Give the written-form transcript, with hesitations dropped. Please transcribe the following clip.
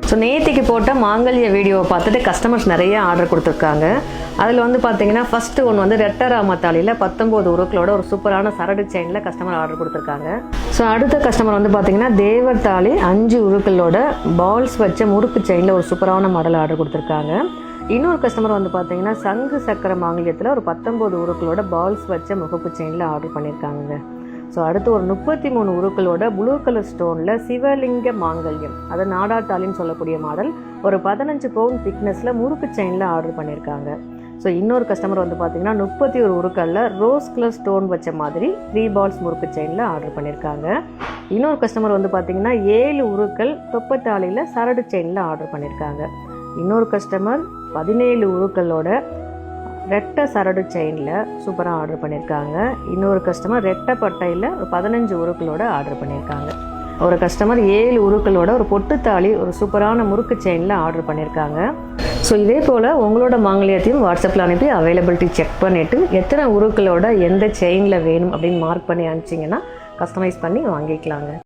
So நேற்றுக்கு போட்ட மாங்கல்ய வீடியோவை பார்த்துட்டு கஸ்டமர்ஸ் நிறைய ஆர்டர் கொடுத்துருக்காங்க. அதில் வந்து பார்த்தீங்கன்னா ஃபஸ்ட்டு ஒன்று வந்து ரெட்டராமத்தாளியில் 19 உருக்களோட ஒரு சூப்பரான சரடு செயினில் கஸ்டமர் ஆர்டர் கொடுத்துருக்காங்க. ஸோ அடுத்த கஸ்டமர் வந்து பார்த்தீங்கன்னா தேவர் தாலி 5 உருக்களோட பால்ஸ் வச்ச முறுக்கு செயினில் ஒரு சூப்பரான மாடல் ஆர்டர் கொடுத்துருக்காங்க. இன்னொரு கஸ்டமர் வந்து பார்த்தீங்கன்னா சங்கு சக்கர மாங்கல்யத்தில் ஒரு 19 உருக்களோட பால்ஸ் வச்ச முகப்பு செயினில் ஆர்டர் பண்ணியிருக்காங்க. ஸோ அடுத்து ஒரு 33 உருக்களோட ப்ளூ கலர் ஸ்டோனில் சிவலிங்க மாங்கல்யம், அதை நாடாத்தாலின்னு சொல்லக்கூடிய மாடல், ஒரு 15 பவுண்ட் திக்னஸில் முறுக்கு செயினில் ஆர்டர் பண்ணியிருக்காங்க. ஸோ இன்னொரு கஸ்டமர் வந்து பார்த்தீங்கன்னா 31 உருக்களில் ரோஸ் கலர் ஸ்டோன் வச்ச மாதிரி 3 பால்ஸ் முறுக்கு செயினில் ஆர்டர் பண்ணியிருக்காங்க. இன்னொரு கஸ்டமர் வந்து பார்த்தீங்கன்னா 7 உருக்கள் தொப்பத்தாலியில் சரடு செயினில் ஆர்டர் பண்ணியிருக்காங்க. இன்னொரு கஸ்டமர் 17 உருக்களோட ரெட்டை சரடு செயினில் சூப்பராக ஆர்டர் பண்ணியிருக்காங்க. இன்னொரு கஸ்டமர் ரெட்டை பட்டையில் ஒரு 15 உருக்களோட ஆர்டர் பண்ணியிருக்காங்க. ஒரு கஸ்டமர் 7 உருக்களோட ஒரு பொட்டுத்தாலி ஒரு சூப்பரான முறுக்கு செயினில் ஆர்டர் பண்ணியிருக்காங்க. ஸோ இதே போல் உங்களோட மாங்கல்யத்தையும் வாட்ஸ்அப்பில் அனுப்பி அவைலபிலிட்டி செக் பண்ணிவிட்டு எத்தனை உருக்களோட எந்த செயினில் வேணும் அப்படின்னு மார்க் பண்ணி அனுப்பிச்சிங்கன்னா கஸ்டமைஸ் பண்ணி வாங்கிக்கலாங்க.